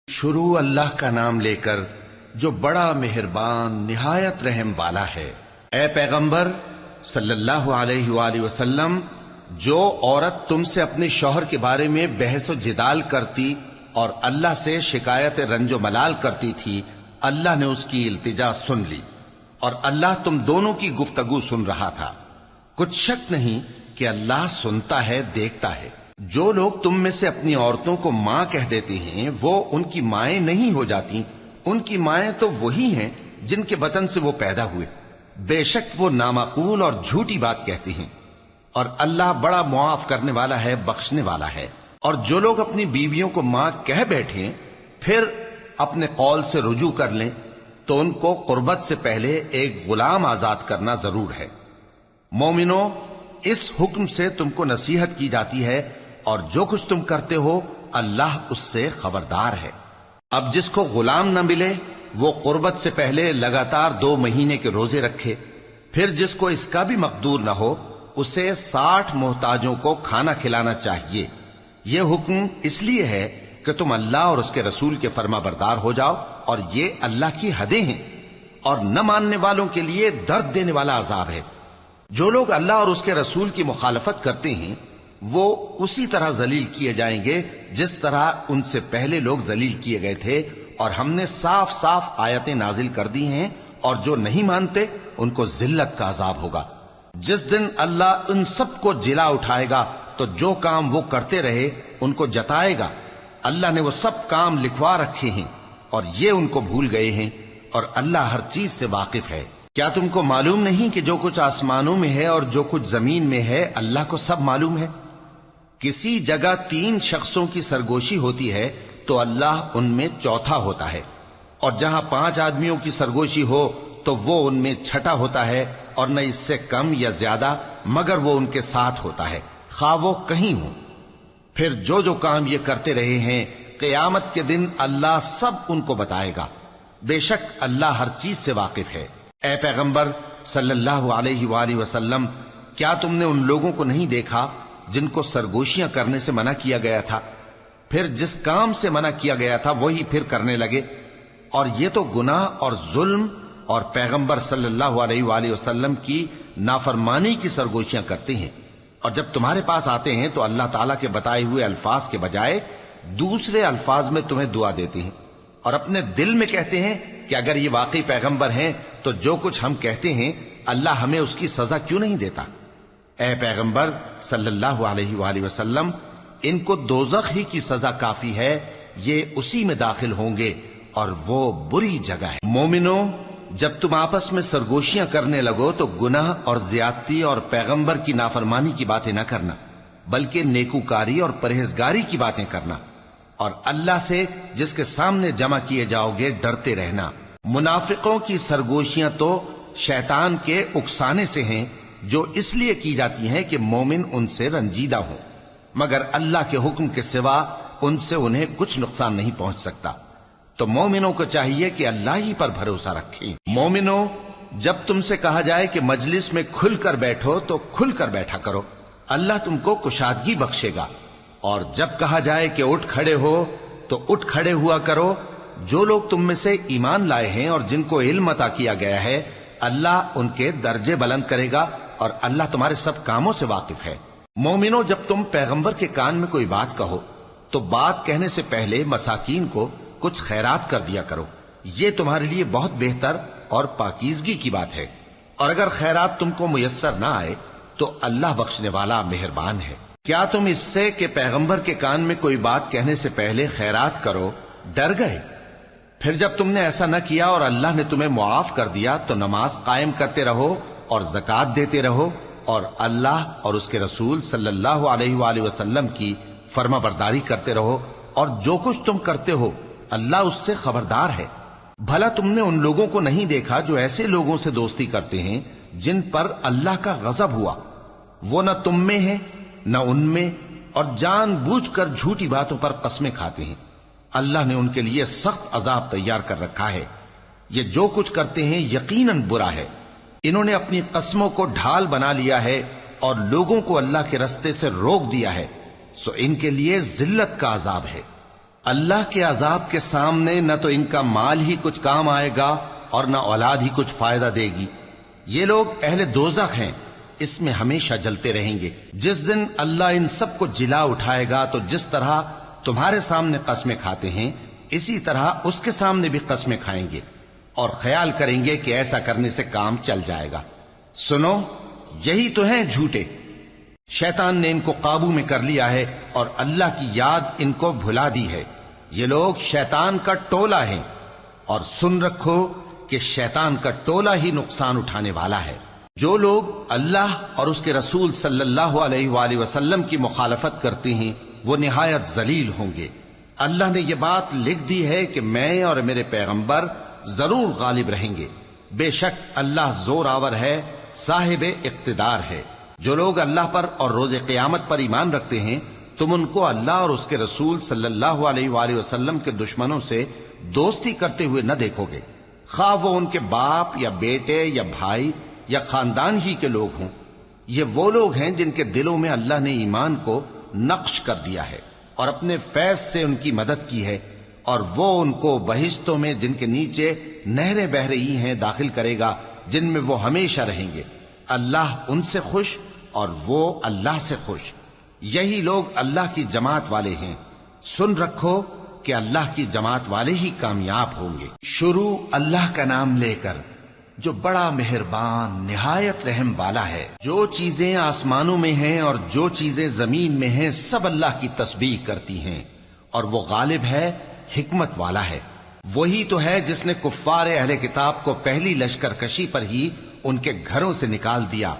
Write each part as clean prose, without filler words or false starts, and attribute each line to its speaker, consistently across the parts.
Speaker 1: شروع اللہ کا نام لے کر جو بڑا مہربان نہایت رحم والا ہے۔ اے پیغمبر صلی اللہ علیہ وآلہ وسلم، جو عورت تم سے اپنے شوہر کے بارے میں بحث و جدال کرتی اور اللہ سے شکایت رنج و ملال کرتی تھی، اللہ نے اس کی التجا سن لی اور اللہ تم دونوں کی گفتگو سن رہا تھا۔ کچھ شک نہیں کہ اللہ سنتا ہے، دیکھتا ہے۔ جو لوگ تم میں سے اپنی عورتوں کو ماں کہہ دیتے ہیں وہ ان کی مائیں نہیں ہو جاتی، ان کی مائیں تو وہی ہیں جن کے بطن سے وہ پیدا ہوئے۔ بے شک وہ نامعقول اور جھوٹی بات کہتی ہیں، اور اللہ بڑا معاف کرنے والا ہے، بخشنے والا ہے۔ اور جو لوگ اپنی بیویوں کو ماں کہہ بیٹھیں پھر اپنے قول سے رجوع کر لیں تو ان کو قربت سے پہلے ایک غلام آزاد کرنا ضرور ہے۔ مومنوں، اس حکم سے تم کو نصیحت کی جاتی ہے اور جو کچھ تم کرتے ہو اللہ اس سے خبردار ہے۔ اب جس کو غلام نہ ملے وہ قربت سے پہلے لگاتار 2 مہینے کے روزے رکھے، پھر جس کو اس کا بھی مقدور نہ ہو اسے 60 محتاجوں کو کھانا کھلانا چاہیے۔ یہ حکم اس لیے ہے کہ تم اللہ اور اس کے رسول کے فرما بردار ہو جاؤ، اور یہ اللہ کی حدیں ہیں، اور نہ ماننے والوں کے لیے درد دینے والا عذاب ہے۔ جو لوگ اللہ اور اس کے رسول کی مخالفت کرتے ہیں وہ اسی طرح ذلیل کیے جائیں گے جس طرح ان سے پہلے لوگ ذلیل کیے گئے تھے، اور ہم نے صاف صاف آیتیں نازل کر دی ہیں، اور جو نہیں مانتے ان کو ذلت کا عذاب ہوگا۔ جس دن اللہ ان سب کو جلا اٹھائے گا تو جو کام وہ کرتے رہے ان کو جتائے گا۔ اللہ نے وہ سب کام لکھوا رکھے ہیں اور یہ ان کو بھول گئے ہیں، اور اللہ ہر چیز سے واقف ہے۔ کیا تم کو معلوم نہیں کہ جو کچھ آسمانوں میں ہے اور جو کچھ زمین میں ہے اللہ کو سب معلوم ہے؟ کسی جگہ 3 شخصوں کی سرگوشی ہوتی ہے تو اللہ ان میں چوتھا ہوتا ہے، اور جہاں 5 آدمیوں کی سرگوشی ہو تو وہ ان میں چھٹا ہوتا ہے، اور نہ اس سے کم یا زیادہ مگر وہ ان کے ساتھ ہوتا ہے، خواہ وہ کہیں ہوں۔ پھر جو جو کام یہ کرتے رہے ہیں قیامت کے دن اللہ سب ان کو بتائے گا۔ بے شک اللہ ہر چیز سے واقف ہے۔ اے پیغمبر صلی اللہ علیہ وآلہ وسلم، کیا تم نے ان لوگوں کو نہیں دیکھا جن کو سرگوشیاں کرنے سے منع کیا گیا تھا، پھر جس کام سے منع کیا گیا تھا وہی پھر کرنے لگے؟ اور یہ تو گناہ اور ظلم اور پیغمبر صلی اللہ علیہ وآلہ وسلم کی نافرمانی کی سرگوشیاں کرتے ہیں، اور جب تمہارے پاس آتے ہیں تو اللہ تعالیٰ کے بتائے ہوئے الفاظ کے بجائے دوسرے الفاظ میں تمہیں دعا دیتے ہیں، اور اپنے دل میں کہتے ہیں کہ اگر یہ واقعی پیغمبر ہیں تو جو کچھ ہم کہتے ہیں اللہ ہمیں اس کی سزا کیوں نہیں دیتا؟ اے پیغمبر صلی اللہ علیہ وآلہ وسلم، ان کو دوزخ ہی کی سزا کافی ہے، یہ اسی میں داخل ہوں گے اور وہ بری جگہ ہے۔ مومنوں، جب تم آپس میں سرگوشیاں کرنے لگو تو گناہ اور زیادتی اور پیغمبر کی نافرمانی کی باتیں نہ کرنا، بلکہ نیکوکاری اور پرہیزگاری کی باتیں کرنا، اور اللہ سے جس کے سامنے جمع کیے جاؤ گے ڈرتے رہنا۔ منافقوں کی سرگوشیاں تو شیطان کے اکسانے سے ہیں، جو اس لیے کی جاتی ہیں کہ مومن ان سے رنجیدہ ہوں، مگر اللہ کے حکم کے سوا ان سے انہیں کچھ نقصان نہیں پہنچ سکتا۔ تو مومنوں کو چاہیے کہ اللہ ہی پر بھروسہ رکھیں۔ مومنوں، جب تم سے کہا جائے کہ مجلس میں کھل کر بیٹھو تو کھل کر بیٹھا کرو، اللہ تم کو کشادگی بخشے گا، اور جب کہا جائے کہ اٹھ کھڑے ہو تو اٹھ کھڑے ہوا کرو۔ جو لوگ تم میں سے ایمان لائے ہیں اور جن کو علم عطا کیا گیا ہے اللہ ان کے درجے بلند کرے گا، اور اللہ تمہارے سب کاموں سے واقف ہے۔ مومنوں، جب تم پیغمبر کے کان میں کوئی بات کہو تو بات کہنے سے پہلے مساکین کو کچھ خیرات کر دیا کرو، یہ تمہارے لیے بہت بہتر اور پاکیزگی کی بات ہے، اور اگر خیرات تم کو میسر نہ آئے تو اللہ بخشنے والا مہربان ہے۔ کیا تم اس سے کہ پیغمبر کے کان میں کوئی بات کہنے سے پہلے خیرات کرو ڈر گئے؟ پھر جب تم نے ایسا نہ کیا اور اللہ نے تمہیں معاف کر دیا تو نماز قائم کرتے رہو اور زکوٰۃ دیتے رہو، اور اللہ اور اس کے رسول صلی اللہ علیہ وآلہ وسلم کی فرما برداری کرتے رہو، اور جو کچھ تم کرتے ہو اللہ اس سے خبردار ہے۔ بھلا تم نے ان لوگوں کو نہیں دیکھا جو ایسے لوگوں سے دوستی کرتے ہیں جن پر اللہ کا غضب ہوا؟ وہ نہ تم میں ہے نہ ان میں، اور جان بوجھ کر جھوٹی باتوں پر قسمیں کھاتے ہیں۔ اللہ نے ان کے لیے سخت عذاب تیار کر رکھا ہے۔ یہ جو کچھ کرتے ہیں یقیناً برا ہے۔ انہوں نے اپنی قسموں کو ڈھال بنا لیا ہے اور لوگوں کو اللہ کے رستے سے روک دیا ہے، سو ان کے لیے ذلت کا عذاب ہے۔ اللہ کے عذاب کے سامنے نہ تو ان کا مال ہی کچھ کام آئے گا اور نہ اولاد ہی کچھ فائدہ دے گی۔ یہ لوگ اہل دوزخ ہیں، اس میں ہمیشہ جلتے رہیں گے۔ جس دن اللہ ان سب کو جلا اٹھائے گا تو جس طرح تمہارے سامنے قسمیں کھاتے ہیں اسی طرح اس کے سامنے بھی قسمیں کھائیں گے اور خیال کریں گے کہ ایسا کرنے سے کام چل جائے گا۔ سنو، یہی تو ہیں جھوٹے۔ شیطان نے ان کو قابو میں کر لیا ہے اور اللہ کی یاد ان کو بھلا دی ہے۔ یہ لوگ شیطان کا ٹولہ ہیں، اور سن رکھو کہ شیطان کا ٹولہ ہی نقصان اٹھانے والا ہے۔ جو لوگ اللہ اور اس کے رسول صلی اللہ علیہ وآلہ وسلم کی مخالفت کرتے ہیں وہ نہایت ذلیل ہوں گے۔ اللہ نے یہ بات لکھ دی ہے کہ میں اور میرے پیغمبر ضرور غالب رہیں گے۔ بے شک اللہ زور آور ہے، صاحب اقتدار ہے۔ جو لوگ اللہ پر اور روز قیامت پر ایمان رکھتے ہیں تم ان کو اللہ اور اس کے رسول صلی اللہ علیہ وآلہ وسلم کے دشمنوں سے دوستی کرتے ہوئے نہ دیکھو گے، خواہ وہ ان کے باپ یا بیٹے یا بھائی یا خاندان ہی کے لوگ ہوں۔ یہ وہ لوگ ہیں جن کے دلوں میں اللہ نے ایمان کو نقش کر دیا ہے اور اپنے فیض سے ان کی مدد کی ہے، اور وہ ان کو بہشتوں میں جن کے نیچے نہریں بہ رہی ہیں داخل کرے گا، جن میں وہ ہمیشہ رہیں گے۔ اللہ ان سے خوش اور وہ اللہ سے خوش۔ یہی لوگ اللہ کی جماعت والے ہیں۔ سن رکھو کہ اللہ کی جماعت والے ہی کامیاب ہوں گے۔ شروع اللہ کا نام لے کر جو بڑا مہربان نہایت رحم والا ہے۔ جو چیزیں آسمانوں میں ہیں اور جو چیزیں زمین میں ہیں سب اللہ کی تسبیح کرتی ہیں، اور وہ غالب ہے، حکمت والا ہے۔ وہی تو ہے جس نے کفار اہل کتاب کو پہلی لشکر کشی پر ہی ان کے گھروں سے نکال دیا۔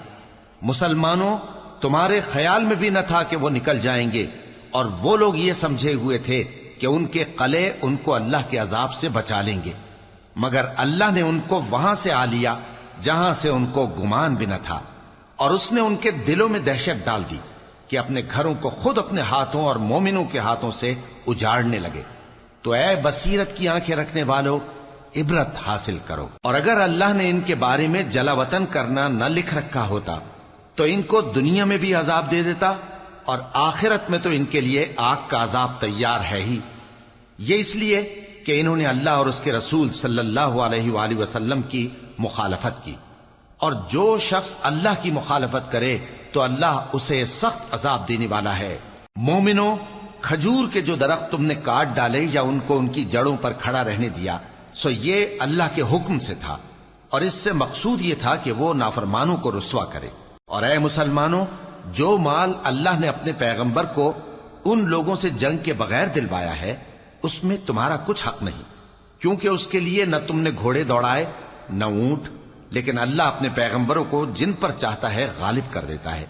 Speaker 1: مسلمانوں، تمہارے خیال میں بھی نہ تھا کہ وہ نکل جائیں گے، اور وہ لوگ یہ سمجھے ہوئے تھے کہ ان کے قلعے ان کو اللہ کے عذاب سے بچا لیں گے، مگر اللہ نے ان کو وہاں سے آ لیا جہاں سے ان کو گمان بھی نہ تھا، اور اس نے ان کے دلوں میں دہشت ڈال دی کہ اپنے گھروں کو خود اپنے ہاتھوں اور مومنوں کے ہاتھوں سے اجاڑنے لگے۔ تو اے بصیرت کی آنکھیں رکھنے والو، عبرت حاصل کرو۔ اور اگر اللہ نے ان کے بارے میں جلا وطن کرنا نہ لکھ رکھا ہوتا تو ان کو دنیا میں بھی عذاب دے دیتا، اور آخرت میں تو ان کے لیے آگ کا عذاب تیار ہے ہی۔ یہ اس لیے کہ انہوں نے اللہ اور اس کے رسول صلی اللہ علیہ وآلہ وسلم کی مخالفت کی، اور جو شخص اللہ کی مخالفت کرے تو اللہ اسے سخت عذاب دینے والا ہے۔ مومنوں، کھجور کے جو درخت تم نے کاٹ ڈالے یا ان کو ان کی جڑوں پر کھڑا رہنے دیا، سو یہ اللہ کے حکم سے تھا، اور اس سے مقصود یہ تھا کہ وہ نافرمانوں کو رسوا کرے۔ اور اے مسلمانوں، جو مال اللہ نے اپنے پیغمبر کو ان لوگوں سے جنگ کے بغیر دلوایا ہے اس میں تمہارا کچھ حق نہیں، کیونکہ اس کے لیے نہ تم نے گھوڑے دوڑائے نہ اونٹ، لیکن اللہ اپنے پیغمبروں کو جن پر چاہتا ہے غالب کر دیتا ہے،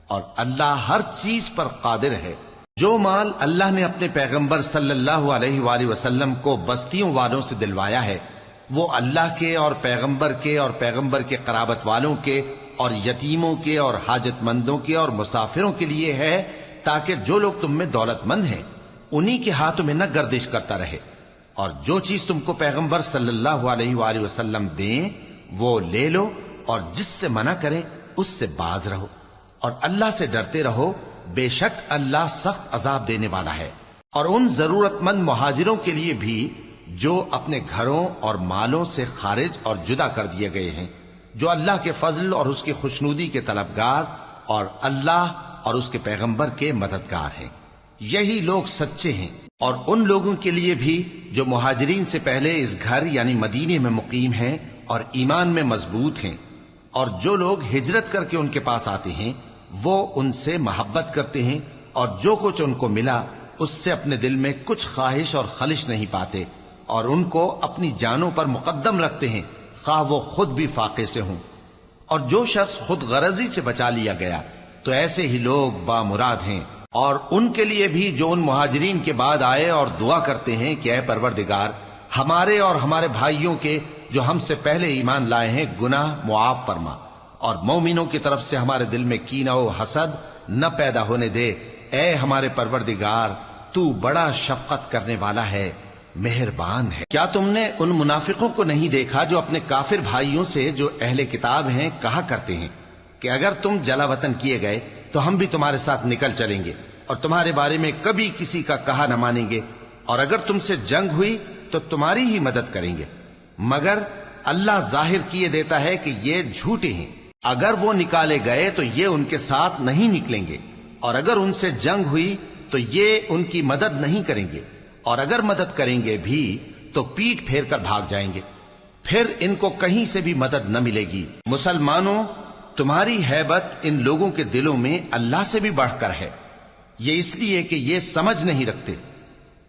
Speaker 1: اور اللہ ہر چیز پر قادر ہے۔ جو مال اللہ نے اپنے پیغمبر صلی اللہ علیہ وآلہ وسلم کو بستیوں والوں سے دلوایا ہے وہ اللہ کے اور پیغمبر کے قرابت والوں کے اور یتیموں کے اور حاجت مندوں کے اور مسافروں کے لیے ہے، تاکہ جو لوگ تم میں دولت مند ہیں انہی کے ہاتھوں میں نہ گردش کرتا رہے، اور جو چیز تم کو پیغمبر صلی اللہ علیہ وآلہ وسلم دیں وہ لے لو، اور جس سے منع کریں اس سے باز رہو، اور اللہ سے ڈرتے رہو، بے شک اللہ سخت عذاب دینے والا ہے۔ اور ان ضرورت مند مہاجروں کے لیے بھی جو اپنے گھروں اور مالوں سے خارج اور جدا کر دیے گئے ہیں، جو اللہ کے فضل اور اس کی خوشنودی کے طلبگار اور اللہ اور اس کے پیغمبر کے مددگار ہیں، یہی لوگ سچے ہیں۔ اور ان لوگوں کے لیے بھی جو مہاجرین سے پہلے اس گھر یعنی مدینے میں مقیم ہیں اور ایمان میں مضبوط ہیں، اور جو لوگ ہجرت کر کے ان کے پاس آتے ہیں وہ ان سے محبت کرتے ہیں، اور جو کچھ ان کو ملا اس سے اپنے دل میں کچھ خواہش اور خلش نہیں پاتے، اور ان کو اپنی جانوں پر مقدم رکھتے ہیں خواہ وہ خود بھی فاقے سے ہوں۔ اور جو شخص خود غرضی سے بچا لیا گیا تو ایسے ہی لوگ بامراد ہیں۔ اور ان کے لیے بھی جو ان مہاجرین کے بعد آئے اور دعا کرتے ہیں کہ اے پروردگار ہمارے اور ہمارے بھائیوں کے جو ہم سے پہلے ایمان لائے ہیں گناہ معاف فرما، اور مومنوں کی طرف سے ہمارے دل میں کینہ و حسد نہ پیدا ہونے دے، اے ہمارے پروردگار تو بڑا شفقت کرنے والا ہے، مہربان ہے۔ کیا تم نے ان منافقوں کو نہیں دیکھا جو اپنے کافر بھائیوں سے جو اہل کتاب ہیں کہا کرتے ہیں کہ اگر تم جلا وطن کیے گئے تو ہم بھی تمہارے ساتھ نکل چلیں گے اور تمہارے بارے میں کبھی کسی کا کہا نہ مانیں گے، اور اگر تم سے جنگ ہوئی تو تمہاری ہی مدد کریں گے، مگر اللہ ظاہر کیے دیتا ہے کہ یہ جھوٹے ہیں۔ اگر وہ نکالے گئے تو یہ ان کے ساتھ نہیں نکلیں گے، اور اگر ان سے جنگ ہوئی تو یہ ان کی مدد نہیں کریں گے، اور اگر مدد کریں گے بھی تو پیٹ پھیر کر بھاگ جائیں گے، پھر ان کو کہیں سے بھی مدد نہ ملے گی۔ مسلمانوں، تمہاری ہیبت ان لوگوں کے دلوں میں اللہ سے بھی بڑھ کر ہے، یہ اس لیے کہ یہ سمجھ نہیں رکھتے۔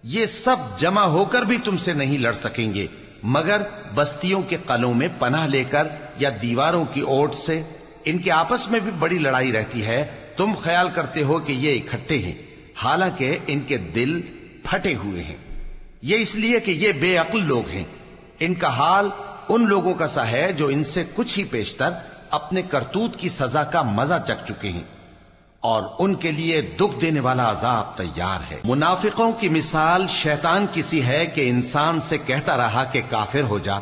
Speaker 1: یہ سب جمع ہو کر بھی تم سے نہیں لڑ سکیں گے، مگر بستیوں کے قلعوں میں پناہ لے کر یا دیواروں کی اوٹ سے۔ ان کے آپس میں بھی بڑی لڑائی رہتی ہے، تم خیال کرتے ہو کہ یہ اکٹھے ہیں، حالانکہ ان کے دل پھٹے ہوئے ہیں۔ یہ اس لیے کہ یہ بے عقل لوگ ہیں۔ ان کا حال ان لوگوں کا سا ہے جو ان سے کچھ ہی پیشتر اپنے کرتوت کی سزا کا مزہ چکھ چکے ہیں، اور ان کے لیے دکھ دینے والا عذاب تیار ہے۔ منافقوں کی مثال شیطان کی سی ہے کہ انسان سے کہتا رہا کہ کافر ہو جا،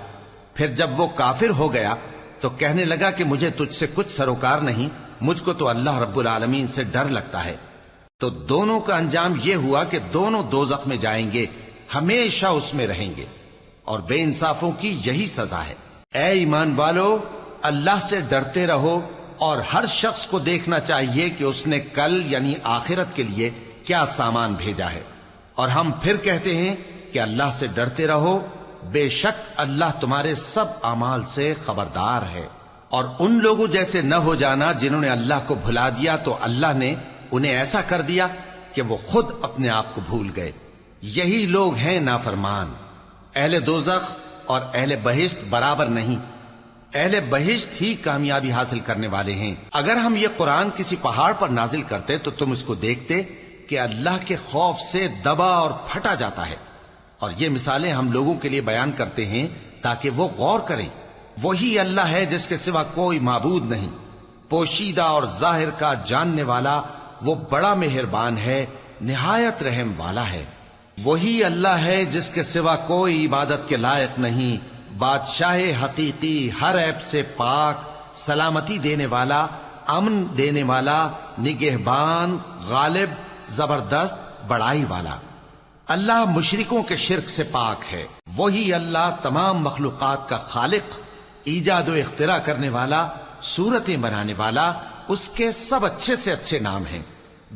Speaker 1: پھر جب وہ کافر ہو گیا تو کہنے لگا کہ مجھے تجھ سے کچھ سروکار نہیں، مجھ کو تو اللہ رب العالمین سے ڈر لگتا ہے۔ تو دونوں کا انجام یہ ہوا کہ دونوں دوزخ میں جائیں گے، ہمیشہ اس میں رہیں گے، اور بے انصافوں کی یہی سزا ہے۔ اے ایمان والو، اللہ سے ڈرتے رہو، اور ہر شخص کو دیکھنا چاہیے کہ اس نے کل یعنی آخرت کے لیے کیا سامان بھیجا ہے، اور ہم پھر کہتے ہیں کہ اللہ سے ڈرتے رہو، بے شک اللہ تمہارے سب اعمال سے خبردار ہے۔ اور ان لوگوں جیسے نہ ہو جانا جنہوں نے اللہ کو بھلا دیا تو اللہ نے انہیں ایسا کر دیا کہ وہ خود اپنے آپ کو بھول گئے۔ یہی لوگ ہیں نافرمان۔ اہل دوزخ اور اہل بہشت برابر نہیں، اہل بہشت ہی کامیابی حاصل کرنے والے ہیں۔ اگر ہم یہ قرآن کسی پہاڑ پر نازل کرتے تو تم اس کو دیکھتے کہ اللہ کے خوف سے دبا اور پھٹا جاتا ہے، اور یہ مثالیں ہم لوگوں کے لیے بیان کرتے ہیں تاکہ وہ غور کریں۔ وہی اللہ ہے جس کے سوا کوئی معبود نہیں، پوشیدہ اور ظاہر کا جاننے والا، وہ بڑا مہربان ہے، نہایت رحم والا ہے۔ وہی اللہ ہے جس کے سوا کوئی عبادت کے لائق نہیں، بادشاہ حقیقی، ہر عیب سے پاک، سلامتی دینے والا، امن دینے والا، نگہبان، غالب، زبردست، بڑائی والا۔ اللہ مشرکوں کے شرک سے پاک ہے۔ وہی اللہ تمام مخلوقات کا خالق، ایجاد و اختراع کرنے والا، صورتیں بنانے والا، اس کے سب اچھے سے اچھے نام ہیں۔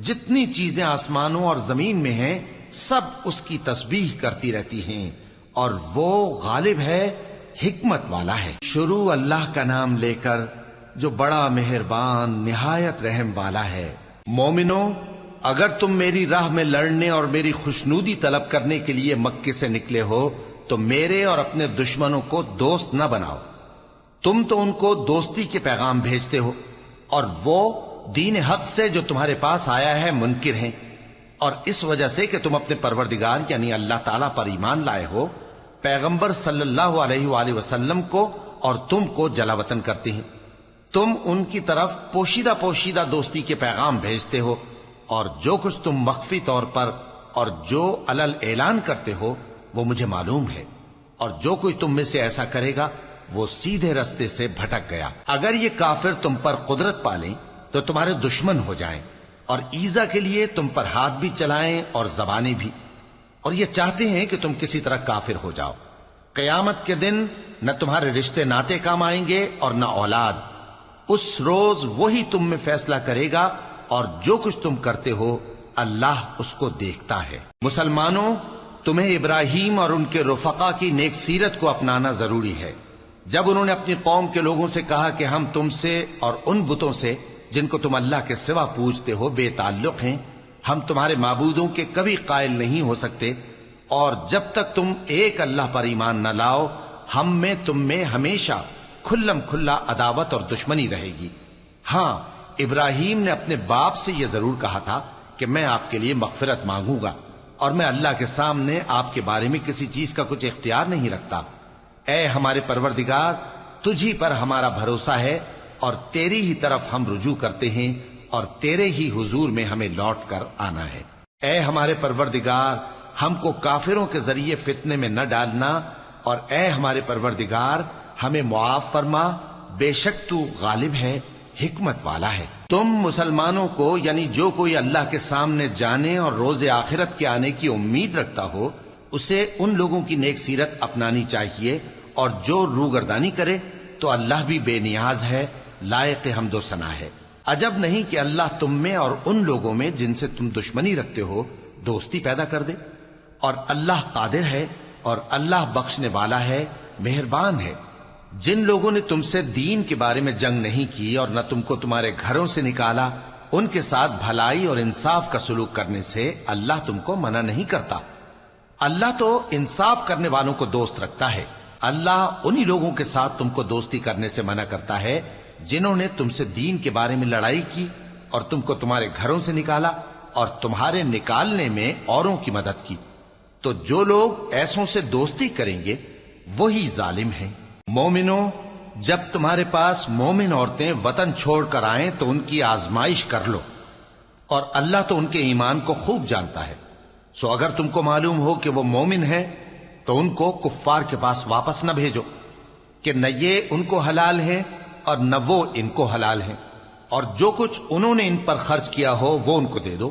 Speaker 1: جتنی چیزیں آسمانوں اور زمین میں ہیں سب اس کی تسبیح کرتی رہتی ہیں، اور وہ غالب ہے، حکمت والا ہے۔ شروع اللہ کا نام لے کر جو بڑا مہربان نہایت رحم والا ہے۔ مومنو، اگر تم میری راہ میں لڑنے اور میری خوشنودی طلب کرنے کے لیے مکے سے نکلے ہو تو میرے اور اپنے دشمنوں کو دوست نہ بناؤ۔ تم تو ان کو دوستی کے پیغام بھیجتے ہو، اور وہ دین حق سے جو تمہارے پاس آیا ہے منکر ہیں، اور اس وجہ سے کہ تم اپنے پروردگار یعنی اللہ تعالیٰ پر ایمان لائے ہو، پیغمبر صلی اللہ علیہ وآلہ وسلم کو اور تم کو جلا وطن کرتے ہیں۔ تم ان کی طرف پوشیدہ پوشیدہ دوستی کے پیغام بھیجتے ہو، اور جو کچھ تم مخفی طور پر اور جو علل اعلان کرتے ہو وہ مجھے معلوم ہے، اور جو کوئی تم میں سے ایسا کرے گا وہ سیدھے رستے سے بھٹک گیا۔ اگر یہ کافر تم پر قدرت پالیں تو تمہارے دشمن ہو جائیں، اور ایذا کے لیے تم پر ہاتھ بھی چلائیں اور زبانیں بھی، اور یہ چاہتے ہیں کہ تم کسی طرح کافر ہو جاؤ۔ قیامت کے دن نہ تمہارے رشتے ناتے کام آئیں گے اور نہ اولاد۔ اس روز وہی تم میں فیصلہ کرے گا، اور جو کچھ تم کرتے ہو اللہ اس کو دیکھتا ہے۔ مسلمانوں، تمہیں ابراہیم اور ان کے رفقا کی نیک سیرت کو اپنانا ضروری ہے۔ جب انہوں نے اپنی قوم کے لوگوں سے کہا کہ ہم تم سے اور ان بتوں سے جن کو تم اللہ کے سوا پوجتے ہو بے تعلق ہیں، ہم تمہارے معبودوں کے کبھی قائل نہیں ہو سکتے، اور جب تک تم ایک اللہ پر ایمان نہ لاؤ ہم میں تم میں ہمیشہ کھلم کھلا عداوت اور دشمنی رہے گی۔ ہاں، ابراہیم نے اپنے باپ سے یہ ضرور کہا تھا کہ میں آپ کے لیے مغفرت مانگوں گا، اور میں اللہ کے سامنے آپ کے بارے میں کسی چیز کا کچھ اختیار نہیں رکھتا۔ اے ہمارے پروردگار، تجھی پر ہمارا بھروسہ ہے، اور تیری ہی طرف ہم رجوع کرتے ہیں، اور تیرے ہی حضور میں ہمیں لوٹ کر آنا ہے۔ اے ہمارے پروردگار، ہم کو کافروں کے ذریعے فتنے میں نہ ڈالنا، اور اے ہمارے پروردگار ہمیں معاف فرما، بے شک تو غالب ہے، حکمت والا ہے۔ تم مسلمانوں کو یعنی جو کوئی اللہ کے سامنے جانے اور روز آخرت کے آنے کی امید رکھتا ہو اسے ان لوگوں کی نیک سیرت اپنانی چاہیے، اور جو روگردانی کرے تو اللہ بھی بے نیاز ہے، لائق حمد و ثنا ہے۔ عجب نہیں کہ اللہ تم میں اور ان لوگوں میں جن سے تم دشمنی رکھتے ہو دوستی پیدا کر دے، اور اللہ قادر ہے اور اللہ بخشنے والا ہے، مہربان ہے۔ جن لوگوں نے تم سے دین کے بارے میں جنگ نہیں کی اور نہ تم کو تمہارے گھروں سے نکالا، ان کے ساتھ بھلائی اور انصاف کا سلوک کرنے سے اللہ تم کو منع نہیں کرتا۔ اللہ تو انصاف کرنے والوں کو دوست رکھتا ہے۔ اللہ انہی لوگوں کے ساتھ تم کو دوستی کرنے سے منع کرتا ہے جنہوں نے تم سے دین کے بارے میں لڑائی کی اور تم کو تمہارے گھروں سے نکالا اور تمہارے نکالنے میں اوروں کی مدد کی۔ تو جو لوگ ایسوں سے دوستی کریں گے وہی ظالم ہیں۔ مومنوں، جب تمہارے پاس مومن عورتیں وطن چھوڑ کر آئیں تو ان کی آزمائش کر لو، اور اللہ تو ان کے ایمان کو خوب جانتا ہے۔ سو اگر تم کو معلوم ہو کہ وہ مومن ہیں تو ان کو کفار کے پاس واپس نہ بھیجو کہ نہ یہ ان کو حلال ہیں اور نہ وہ ان کو حلال ہیں، اور جو کچھ انہوں نے ان پر خرچ کیا ہو وہ ان کو دے دو،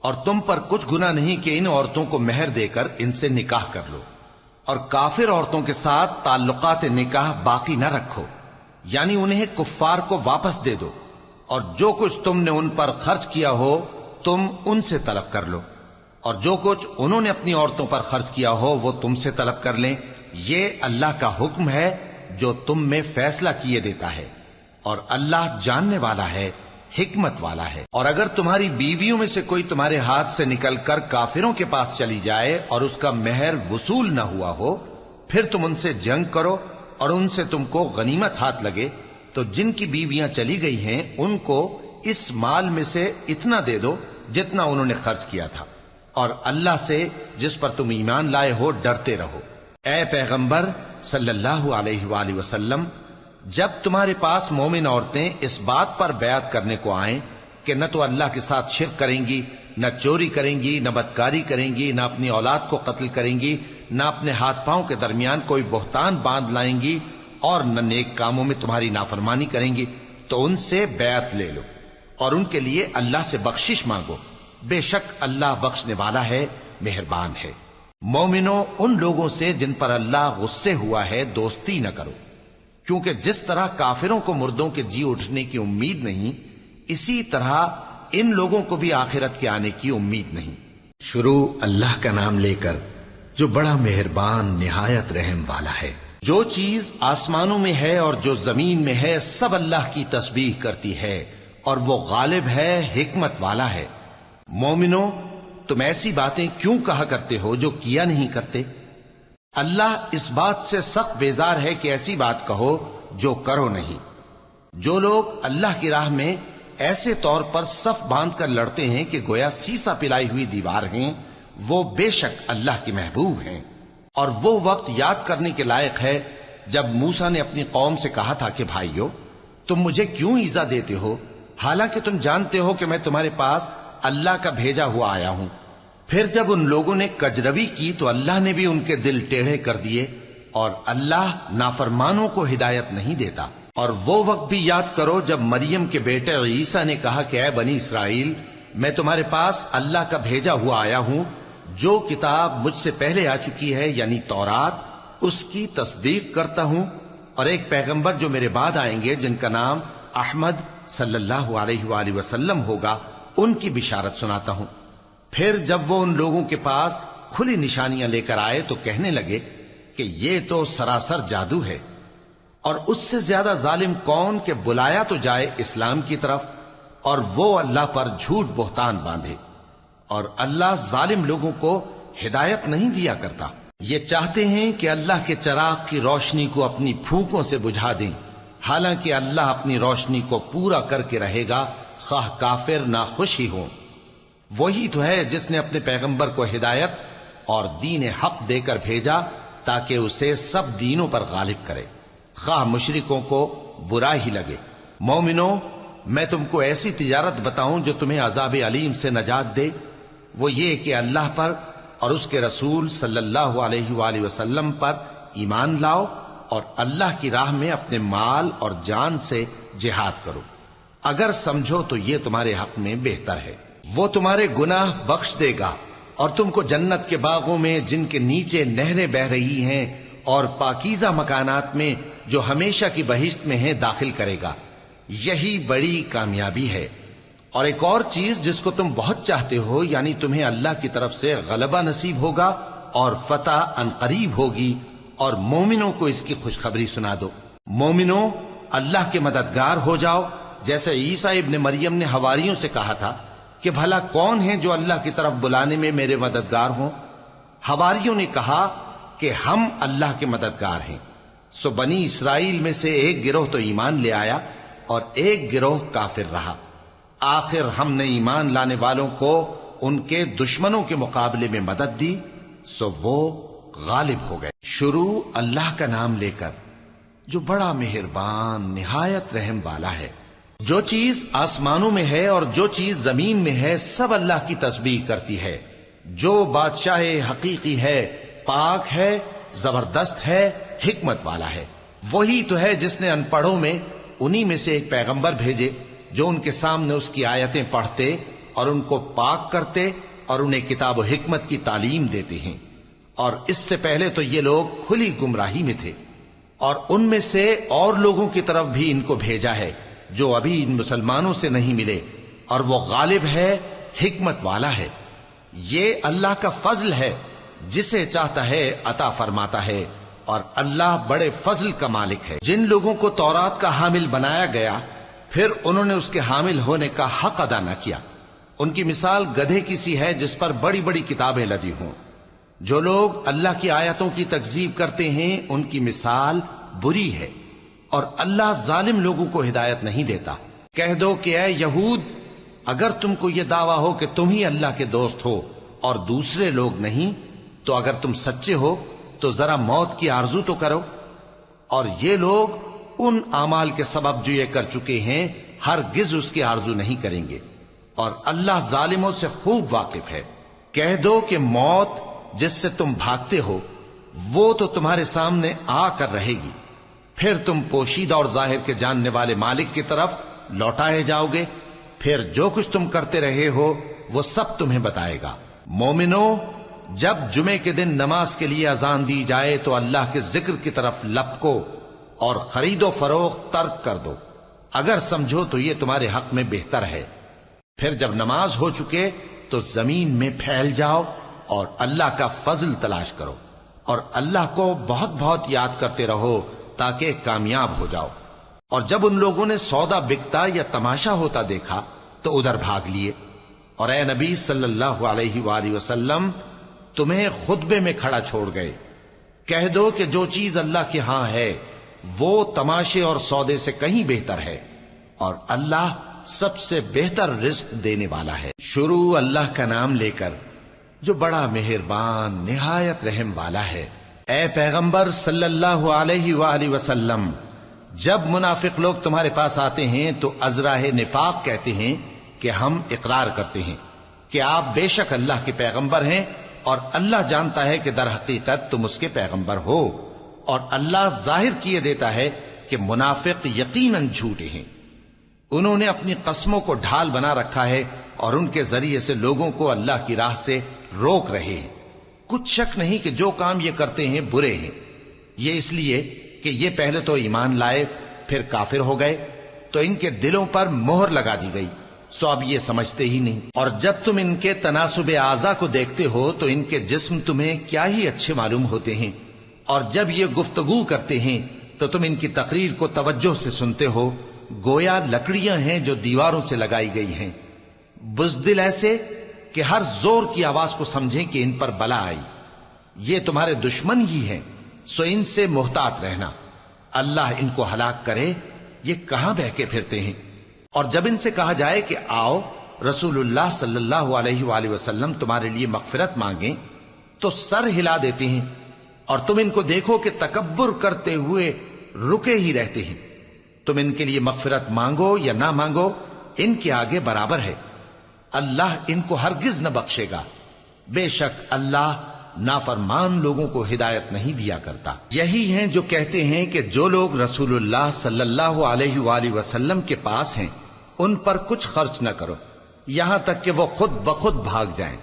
Speaker 1: اور تم پر کچھ گناہ نہیں کہ ان عورتوں کو مہر دے کر ان سے نکاح کر لو، اور کافر عورتوں کے ساتھ تعلقات نکاح باقی نہ رکھو، یعنی انہیں کفار کو واپس دے دو، اور جو کچھ تم نے ان پر خرچ کیا ہو تم ان سے طلب کر لو، اور جو کچھ انہوں نے اپنی عورتوں پر خرچ کیا ہو وہ تم سے طلب کر لیں۔ یہ اللہ کا حکم ہے جو تم میں فیصلہ کیے دیتا ہے، اور اللہ جاننے والا ہے، حکمت والا ہے۔ اور اگر تمہاری بیویوں میں سے کوئی تمہارے ہاتھ سے نکل کر کافروں کے پاس چلی جائے اور اس کا مہر وصول نہ ہوا ہو، پھر تم ان سے جنگ کرو اور ان سے تم کو غنیمت ہاتھ لگے، تو جن کی بیویاں چلی گئی ہیں ان کو اس مال میں سے اتنا دے دو جتنا انہوں نے خرچ کیا تھا، اور اللہ سے جس پر تم ایمان لائے ہو ڈرتے رہو۔ اے پیغمبر صلی اللہ علیہ وآلہ وسلم، جب تمہارے پاس مومن عورتیں اس بات پر بیعت کرنے کو آئیں کہ نہ تو اللہ کے ساتھ شرک کریں گی، نہ چوری کریں گی، نہ بدکاری کریں گی، نہ اپنی اولاد کو قتل کریں گی، نہ اپنے ہاتھ پاؤں کے درمیان کوئی بہتان باندھ لائیں گی، اور نہ نیک کاموں میں تمہاری نافرمانی کریں گی، تو ان سے بیعت لے لو اور ان کے لیے اللہ سے بخشش مانگو، بے شک اللہ بخشنے والا ہے، مہربان ہے۔ مومنوں، ان لوگوں سے جن پر اللہ غصے ہوا ہے دوستی نہ کرو، کیونکہ جس طرح کافروں کو مردوں کے جی اٹھنے کی امید نہیں، اسی طرح ان لوگوں کو بھی آخرت کے آنے کی امید نہیں۔ شروع اللہ کا نام لے کر جو بڑا مہربان نہایت رحم والا ہے۔ جو چیز آسمانوں میں ہے اور جو زمین میں ہے سب اللہ کی تسبیح کرتی ہے، اور وہ غالب ہے، حکمت والا ہے۔ مومنوں، تم ایسی باتیں کیوں کہا کرتے ہو جو کیا نہیں کرتے؟ اللہ اس بات سے سخت بیزار ہے کہ ایسی بات کہو جو کرو نہیں۔ جو لوگ اللہ کی راہ میں ایسے طور پر صف باندھ کر لڑتے ہیں کہ گویا سیسا پلائی ہوئی دیوار ہیں، وہ بے شک اللہ کے محبوب ہیں۔ اور وہ وقت یاد کرنے کے لائق ہے جب موسیٰ نے اپنی قوم سے کہا تھا کہ بھائیو، تم مجھے کیوں ایذا دیتے ہو، حالانکہ تم جانتے ہو کہ میں تمہارے پاس اللہ کا بھیجا ہوا آیا ہوں۔ پھر جب ان لوگوں نے کجروی کی تو اللہ نے بھی ان کے دل ٹیڑھے کر دیے، اور اللہ نافرمانوں کو ہدایت نہیں دیتا۔ اور وہ وقت بھی یاد کرو جب مریم کے بیٹے عیسیٰ نے کہا کہ اے بنی اسرائیل، میں تمہارے پاس اللہ کا بھیجا ہوا آیا ہوں، جو کتاب مجھ سے پہلے آ چکی ہے یعنی تورات، اس کی تصدیق کرتا ہوں، اور ایک پیغمبر جو میرے بعد آئیں گے جن کا نام احمد صلی اللہ علیہ وآلہ وسلم ہوگا، ان کی بشارت سناتا ہوں۔ پھر جب وہ ان لوگوں کے پاس کھلی نشانیاں لے کر آئے تو کہنے لگے کہ یہ تو سراسر جادو ہے، اور اس سے زیادہ ظالم کون کہ بلایا تو جائے اسلام کی طرف اور وہ اللہ پر جھوٹ بہتان باندھے، اور اللہ ظالم لوگوں کو ہدایت نہیں دیا کرتا۔ یہ چاہتے ہیں کہ اللہ کے چراغ کی روشنی کو اپنی پھونکوں سے بجھا دیں، حالانکہ اللہ اپنی روشنی کو پورا کر کے رہے گا، خواہ کافر ناخوش ہی ہوں۔ وہی تو ہے جس نے اپنے پیغمبر کو ہدایت اور دین حق دے کر بھیجا تاکہ اسے سب دینوں پر غالب کرے، خواہ مشرکوں کو برا ہی لگے۔ مومنوں، میں تم کو ایسی تجارت بتاؤں جو تمہیں عذاب علیم سے نجات دے، وہ یہ کہ اللہ پر اور اس کے رسول صلی اللہ علیہ وآلہ وسلم پر ایمان لاؤ، اور اللہ کی راہ میں اپنے مال اور جان سے جہاد کرو، اگر سمجھو تو یہ تمہارے حق میں بہتر ہے۔ وہ تمہارے گناہ بخش دے گا اور تم کو جنت کے باغوں میں جن کے نیچے نہریں بہ رہی ہیں اور پاکیزہ مکانات میں جو ہمیشہ کی بہشت میں ہیں داخل کرے گا۔ یہی بڑی کامیابی ہے۔ اور ایک اور چیز جس کو تم بہت چاہتے ہو، یعنی تمہیں اللہ کی طرف سے غلبہ نصیب ہوگا اور فتح عنقریب ہوگی، اور مومنوں کو اس کی خوشخبری سنا دو۔ مومنوں، اللہ کے مددگار ہو جاؤ، جیسے عیسیٰ ابن مریم نے حواریوں سے کہا تھا کہ بھلا کون ہیں جو اللہ کی طرف بلانے میں میرے مددگار ہوں؟ حواریوں نے کہا کہ ہم اللہ کے مددگار ہیں۔ سو بنی اسرائیل میں سے ایک گروہ تو ایمان لے آیا اور ایک گروہ کافر رہا۔ آخر ہم نے ایمان لانے والوں کو ان کے دشمنوں کے مقابلے میں مدد دی، سو وہ غالب ہو گئے۔ شروع اللہ کا نام لے کر جو بڑا مہربان نہایت رحم والا ہے۔ جو چیز آسمانوں میں ہے اور جو چیز زمین میں ہے سب اللہ کی تسبیح کرتی ہے۔ جو بادشاہ حقیقی ہے، پاک ہے، زبردست ہے، حکمت والا ہے۔ وہی تو ہے جس نے ان پڑھوں میں انہی میں سے ایک پیغمبر بھیجے جو ان کے سامنے اس کی آیتیں پڑھتے اور ان کو پاک کرتے اور انہیں کتاب و حکمت کی تعلیم دیتے ہیں۔ اور اس سے پہلے تو یہ لوگ کھلی گمراہی میں تھے، اور ان میں سے اور لوگوں کی طرف بھی ان کو بھیجا ہے جو ابھی ان مسلمانوں سے نہیں ملے، اور وہ غالب ہے، حکمت والا ہے۔ یہ اللہ کا فضل ہے، جسے چاہتا ہے عطا فرماتا ہے، اور اللہ بڑے فضل کا مالک ہے۔ جن لوگوں کو تورات کا حامل بنایا گیا پھر انہوں نے اس کے حامل ہونے کا حق ادا نہ کیا، ان کی مثال گدھے کی سی ہے جس پر بڑی بڑی کتابیں لدی ہوں۔ جو لوگ اللہ کی آیتوں کی تکذیب کرتے ہیں ان کی مثال بری ہے، اور اللہ ظالم لوگوں کو ہدایت نہیں دیتا۔ کہہ دو کہ اے یہود، اگر تم کو یہ دعویٰ ہو کہ تم ہی اللہ کے دوست ہو اور دوسرے لوگ نہیں، تو اگر تم سچے ہو تو ذرا موت کی آرزو تو کرو۔ اور یہ لوگ ان اعمال کے سبب جو یہ کر چکے ہیں ہرگز اس کی آرزو نہیں کریں گے، اور اللہ ظالموں سے خوب واقف ہے۔ کہہ دو کہ موت جس سے تم بھاگتے ہو وہ تو تمہارے سامنے آ کر رہے گی، پھر تم پوشیدہ اور ظاہر کے جاننے والے مالک کی طرف لوٹائے جاؤ گے، پھر جو کچھ تم کرتے رہے ہو وہ سب تمہیں بتائے گا۔ مومنو، جب جمعے کے دن نماز کے لیے اذان دی جائے تو اللہ کے ذکر کی طرف لپکو اور خرید و فروخت ترک کر دو، اگر سمجھو تو یہ تمہارے حق میں بہتر ہے۔ پھر جب نماز ہو چکے تو زمین میں پھیل جاؤ اور اللہ کا فضل تلاش کرو، اور اللہ کو بہت بہت یاد کرتے رہو تاکہ کامیاب ہو جاؤ۔ اور جب ان لوگوں نے سودا بکتا یا تماشا ہوتا دیکھا تو ادھر بھاگ لیے، اور اے نبی صلی اللہ علیہ وآلہ وسلم تمہیں خطبے میں کھڑا چھوڑ گئے۔ کہہ دو کہ جو چیز اللہ کے ہاں ہے وہ تماشے اور سودے سے کہیں بہتر ہے، اور اللہ سب سے بہتر رزق دینے والا ہے۔ شروع اللہ کا نام لے کر جو بڑا مہربان نہایت رحم والا ہے۔ اے پیغمبر صلی اللہ علیہ وآلہ وسلم، جب منافق لوگ تمہارے پاس آتے ہیں تو ازراہ نفاق کہتے ہیں کہ ہم اقرار کرتے ہیں کہ آپ بے شک اللہ کے پیغمبر ہیں، اور اللہ جانتا ہے کہ در حقیقت تم اس کے پیغمبر ہو، اور اللہ ظاہر کیے دیتا ہے کہ منافق یقیناً جھوٹے ہیں۔ انہوں نے اپنی قسموں کو ڈھال بنا رکھا ہے اور ان کے ذریعے سے لوگوں کو اللہ کی راہ سے روک رہے ہیں۔ کچھ شک نہیں کہ جو کام یہ کرتے ہیں برے ہیں، یہ اس لیے کہ یہ پہلے تو ایمان لائے پھر کافر ہو گئے، تو ان کے دلوں پر مہر لگا دی گئی، سو اب یہ سمجھتے ہی نہیں۔ اور جب تم ان کے تناسب اعضاء کو دیکھتے ہو تو ان کے جسم تمہیں کیا ہی اچھے معلوم ہوتے ہیں، اور جب یہ گفتگو کرتے ہیں تو تم ان کی تقریر کو توجہ سے سنتے ہو، گویا لکڑیاں ہیں جو دیواروں سے لگائی گئی ہیں، بزدل ایسے کہ ہر زور کی آواز کو سمجھیں کہ ان پر بلا آئی۔ یہ تمہارے دشمن ہی ہیں، سو ان سے محتاط رہنا، اللہ ان کو ہلاک کرے، یہ کہاں بہ کے پھرتے ہیں۔ اور جب ان سے کہا جائے کہ آؤ رسول اللہ صلی اللہ علیہ وآلہ وسلم تمہارے لیے مغفرت مانگیں، تو سر ہلا دیتے ہیں، اور تم ان کو دیکھو کہ تکبر کرتے ہوئے رکے ہی رہتے ہیں۔ تم ان کے لیے مغفرت مانگو یا نہ مانگو، ان کے آگے برابر ہے، اللہ ان کو ہرگز نہ بخشے گا، بے شک اللہ نافرمان لوگوں کو ہدایت نہیں دیا کرتا۔ یہی ہیں جو کہتے ہیں کہ جو لوگ رسول اللہ صلی اللہ علیہ وآلہ وسلم کے پاس ہیں ان پر کچھ خرچ نہ کرو، یہاں تک کہ وہ خود بخود بھاگ جائیں۔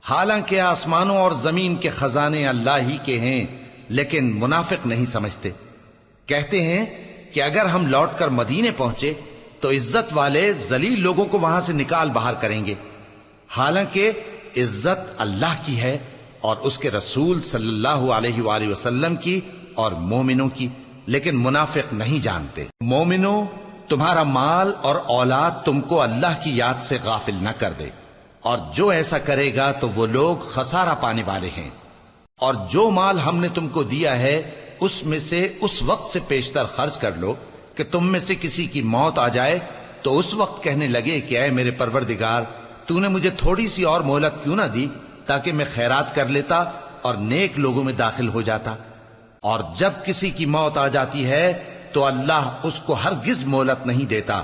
Speaker 1: حالانکہ آسمانوں اور زمین کے خزانے اللہ ہی کے ہیں، لیکن منافق نہیں سمجھتے۔ کہتے ہیں کہ اگر ہم لوٹ کر مدینے پہنچے تو عزت والے ذلیل لوگوں کو وہاں سے نکال باہر کریں گے، حالانکہ عزت اللہ کی ہے اور اس کے رسول صلی اللہ علیہ وآلہ وسلم کی اور مومنوں کی، لیکن منافق نہیں جانتے۔ مومنوں، تمہارا مال اور اولاد تم کو اللہ کی یاد سے غافل نہ کر دے، اور جو ایسا کرے گا تو وہ لوگ خسارہ پانے والے ہیں۔ اور جو مال ہم نے تم کو دیا ہے اس میں سے اس وقت سے پیشتر خرچ کر لو کہ تم میں سے کسی کی موت آ جائے تو اس وقت کہنے لگے کہ اے میرے پروردگار، تو نے مجھے تھوڑی سی اور مہلت کیوں نہ دی تاکہ میں خیرات کر لیتا اور نیک لوگوں میں داخل ہو جاتا۔ اور جب کسی کی موت آ جاتی ہے تو اللہ اس کو ہرگز مہلت نہیں دیتا،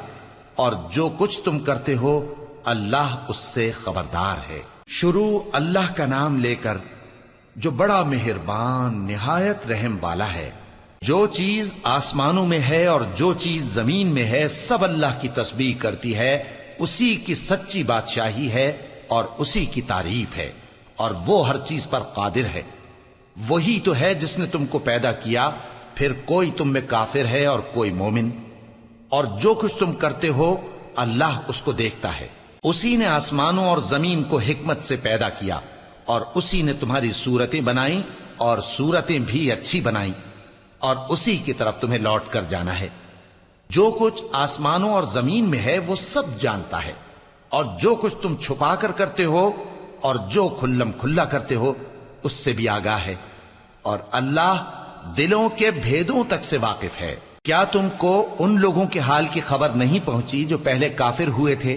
Speaker 1: اور جو کچھ تم کرتے ہو اللہ اس سے خبردار ہے۔ شروع اللہ کا نام لے کر جو بڑا مہربان نہایت رحم والا ہے۔ جو چیز آسمانوں میں ہے اور جو چیز زمین میں ہے سب اللہ کی تسبیح کرتی ہے، اسی کی سچی بادشاہی ہے اور اسی کی تعریف ہے، اور وہ ہر چیز پر قادر ہے۔ وہی تو ہے جس نے تم کو پیدا کیا، پھر کوئی تم میں کافر ہے اور کوئی مومن، اور جو کچھ تم کرتے ہو اللہ اس کو دیکھتا ہے۔ اسی نے آسمانوں اور زمین کو حکمت سے پیدا کیا، اور اسی نے تمہاری صورتیں بنائیں اور صورتیں بھی اچھی بنائیں، اور اسی کی طرف تمہیں لوٹ کر جانا ہے۔ جو کچھ آسمانوں اور زمین میں ہے وہ سب جانتا ہے، اور جو کچھ تم چھپا کر کرتے ہو اور جو کھلم کھلا کرتے ہو اس سے بھی آگاہ ہے، اور اللہ دلوں کے بھیدوں تک سے واقف ہے۔ کیا تم کو ان لوگوں کے حال کی خبر نہیں پہنچی جو پہلے کافر ہوئے تھے؟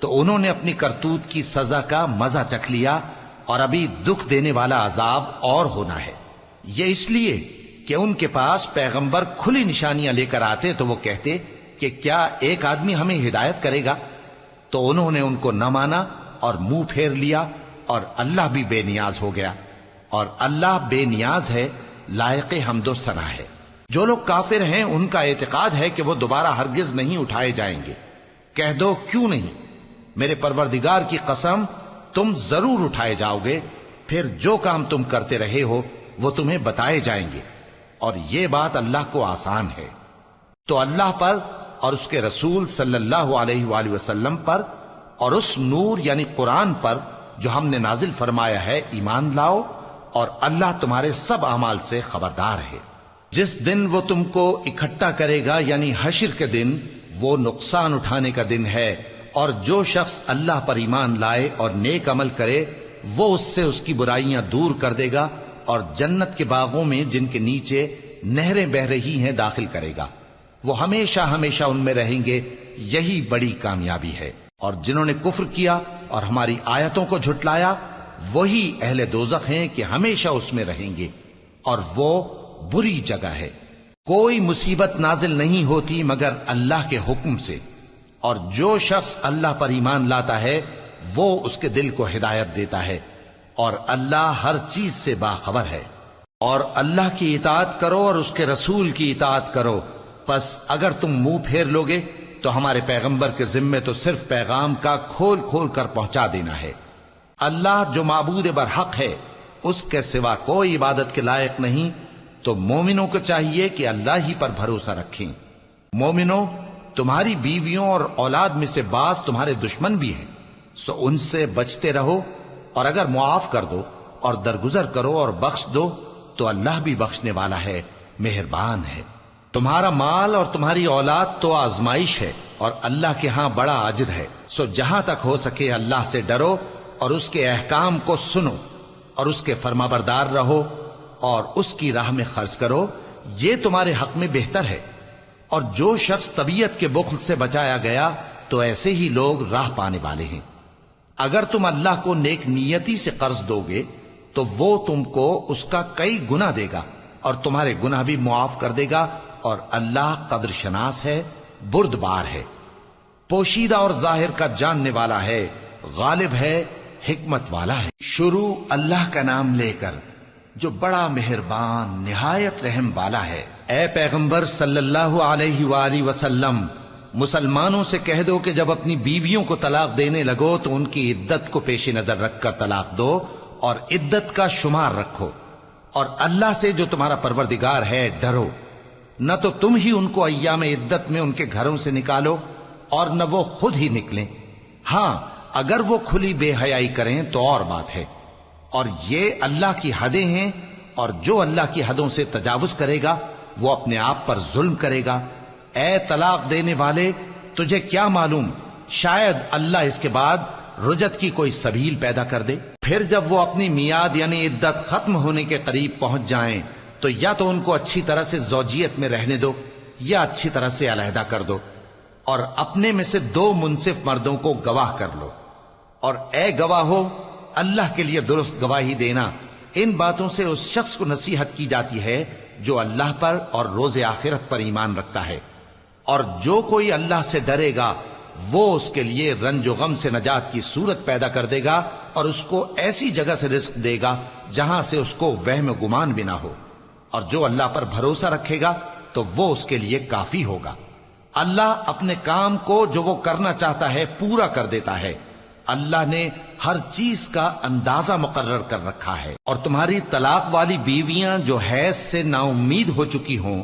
Speaker 1: تو انہوں نے اپنی کرتوت کی سزا کا مزہ چکھ لیا، اور ابھی دکھ دینے والا عذاب اور ہونا ہے۔ یہ اس لیے کہ ان کے پاس پیغمبر کھلی نشانیاں لے کر آتے تو وہ کہتے کہ کیا ایک آدمی ہمیں ہدایت کرے گا؟ تو انہوں نے ان کو نہ مانا اور منہ پھیر لیا، اور اللہ بھی بے نیاز ہو گیا، اور اللہ بے نیاز ہے، لائق حمد و ثنا ہے۔ جو لوگ کافر ہیں ان کا اعتقاد ہے کہ وہ دوبارہ ہرگز نہیں اٹھائے جائیں گے۔ کہہ دو کیوں نہیں؟ میرے پروردگار کی قسم تم ضرور اٹھائے جاؤ گے، پھر جو کام تم کرتے رہے ہو وہ تمہیں بتائے جائیں گے، اور یہ بات اللہ کو آسان ہے۔ تو اللہ پر اور اس کے رسول صلی اللہ علیہ وآلہ وسلم پر اور اس نور یعنی قرآن پر جو ہم نے نازل فرمایا ہے ایمان لاؤ، اور اللہ تمہارے سب اعمال سے خبردار ہے۔ جس دن وہ تم کو اکٹھا کرے گا یعنی حشر کے دن، وہ نقصان اٹھانے کا دن ہے، اور جو شخص اللہ پر ایمان لائے اور نیک عمل کرے وہ اس سے اس کی برائیاں دور کر دے گا، اور جنت کے باغوں میں جن کے نیچے نہریں بہ رہی ہیں داخل کرے گا۔ وہ ہمیشہ ہمیشہ ان میں رہیں گے، یہی بڑی کامیابی ہے۔ اور جنہوں نے کفر کیا اور ہماری آیتوں کو جھٹلایا وہی اہل دوزخ ہیں کہ ہمیشہ اس میں رہیں گے، اور وہ بری جگہ ہے۔ کوئی مصیبت نازل نہیں ہوتی مگر اللہ کے حکم سے، اور جو شخص اللہ پر ایمان لاتا ہے وہ اس کے دل کو ہدایت دیتا ہے، اور اللہ ہر چیز سے باخبر ہے۔ اور اللہ کی اطاعت کرو اور اس کے رسول کی اطاعت کرو، پس اگر تم منہ پھیر لوگے تو ہمارے پیغمبر کے ذمے تو صرف پیغام کا کھول کھول کر پہنچا دینا ہے۔ اللہ جو معبود برحق ہے اس کے سوا کوئی عبادت کے لائق نہیں، تو مومنوں کو چاہیے کہ اللہ ہی پر بھروسہ رکھیں۔ مومنوں، تمہاری بیویوں اور اولاد میں سے بعض تمہارے دشمن بھی ہیں، سو ان سے بچتے رہو، اور اگر معاف کر دو اور درگزر کرو اور بخش دو تو اللہ بھی بخشنے والا ہے، مہربان ہے۔ تمہارا مال اور تمہاری اولاد تو آزمائش ہے، اور اللہ کے ہاں بڑا اجر ہے، سو جہاں تک ہو سکے اللہ سے ڈرو اور اس کے احکام کو سنو، اور اس کے فرمانبردار رہو، اور اس کی راہ میں خرچ کرو، یہ تمہارے حق میں بہتر ہے۔ اور جو شخص طبیعت کے بخل سے بچایا گیا تو ایسے ہی لوگ راہ پانے والے ہیں۔ اگر تم اللہ کو نیک نیتی سے قرض دو گے تو وہ تم کو اس کا کئی گنا دے گا، اور تمہارے گناہ بھی معاف کر دے گا، اور اللہ قدر شناس ہے، بردبار ہے، پوشیدہ اور ظاہر کا جاننے والا ہے، غالب ہے، حکمت والا ہے۔ شروع اللہ کا نام لے کر جو بڑا مہربان نہایت رحم والا ہے۔ اے پیغمبر صلی اللہ علیہ وآلہ وسلم،
Speaker 2: مسلمانوں سے کہہ دو کہ جب اپنی بیویوں کو طلاق دینے لگو تو ان کی عدت کو پیش نظر رکھ کر طلاق دو اور عدت کا شمار رکھو، اور اللہ سے جو تمہارا پروردگار ہے ڈرو، نہ تو تم ہی ان کو ایام عدت میں ان کے گھروں سے نکالو اور نہ وہ خود ہی نکلیں، ہاں اگر وہ کھلی بے حیائی کریں تو اور بات ہے، اور یہ اللہ کی حدیں ہیں، اور جو اللہ کی حدوں سے تجاوز کرے گا وہ اپنے آپ پر ظلم کرے گا۔ اے طلاق دینے والے، تجھے کیا معلوم شاید اللہ اس کے بعد رجعت کی کوئی سبیل پیدا کر دے۔ پھر جب وہ اپنی میعاد یعنی عدت ختم ہونے کے قریب پہنچ جائیں تو یا تو ان کو اچھی طرح سے زوجیت میں رہنے دو یا اچھی طرح سے علیحدہ کر دو، اور اپنے میں سے 2 منصف مردوں کو گواہ کر لو، اور اے گواہو اللہ کے لیے درست گواہی دینا۔ ان باتوں سے اس شخص کو نصیحت کی جاتی ہے جو اللہ پر اور روز آخرت پر ایمان رکھتا ہے، اور جو کوئی اللہ سے ڈرے گا وہ اس کے لیے رنج و غم سے نجات کی صورت پیدا کر دے گا، اور اس کو ایسی جگہ سے رزق دے گا جہاں سے اس کو وہم و گمان بھی نہ ہو، اور جو اللہ پر بھروسہ رکھے گا تو وہ اس کے لیے کافی ہوگا۔ اللہ اپنے کام کو جو وہ کرنا چاہتا ہے پورا کر دیتا ہے۔ اللہ نے ہر چیز کا اندازہ مقرر کر رکھا ہے۔ اور تمہاری طلاق والی بیویاں جو حیض سے نا امید ہو چکی ہوں،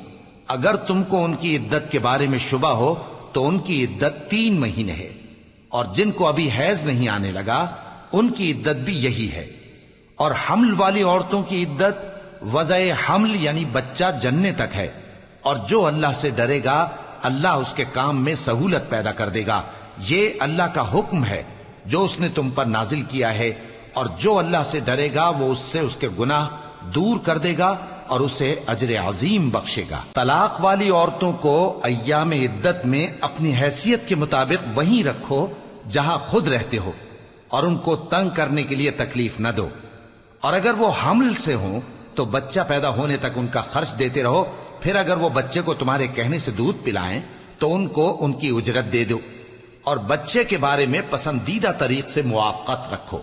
Speaker 2: اگر تم کو ان کی عدت کے بارے میں شبہ ہو تو ان کی عدت 3 مہینے ہے، اور جن کو ابھی حیض نہیں آنے لگا ان کی عدت بھی یہی ہے۔ اور حمل والی عورتوں کی عدت وضع حمل یعنی بچہ جننے تک ہے، اور جو اللہ سے ڈرے گا اللہ اس کے کام میں سہولت پیدا کر دے گا۔ یہ اللہ کا حکم ہے جو اس نے تم پر نازل کیا ہے، اور جو اللہ سے ڈرے گا وہ اس سے اس کے گناہ دور کر دے گا اور اسے اجر عظیم بخشے گا۔ طلاق والی عورتوں کو ایام عدت میں اپنی حیثیت کے مطابق وہیں رکھو جہاں خود رہتے ہو، اور ان کو تنگ کرنے کے لیے تکلیف نہ دو، اور اگر وہ حمل سے ہوں تو بچہ پیدا ہونے تک ان کا خرچ دیتے رہو، پھر اگر وہ بچے کو تمہارے کہنے سے دودھ پلائیں تو ان کو ان کی اجرت دے دو، اور بچے کے بارے میں پسندیدہ طریق سے موافقت رکھو،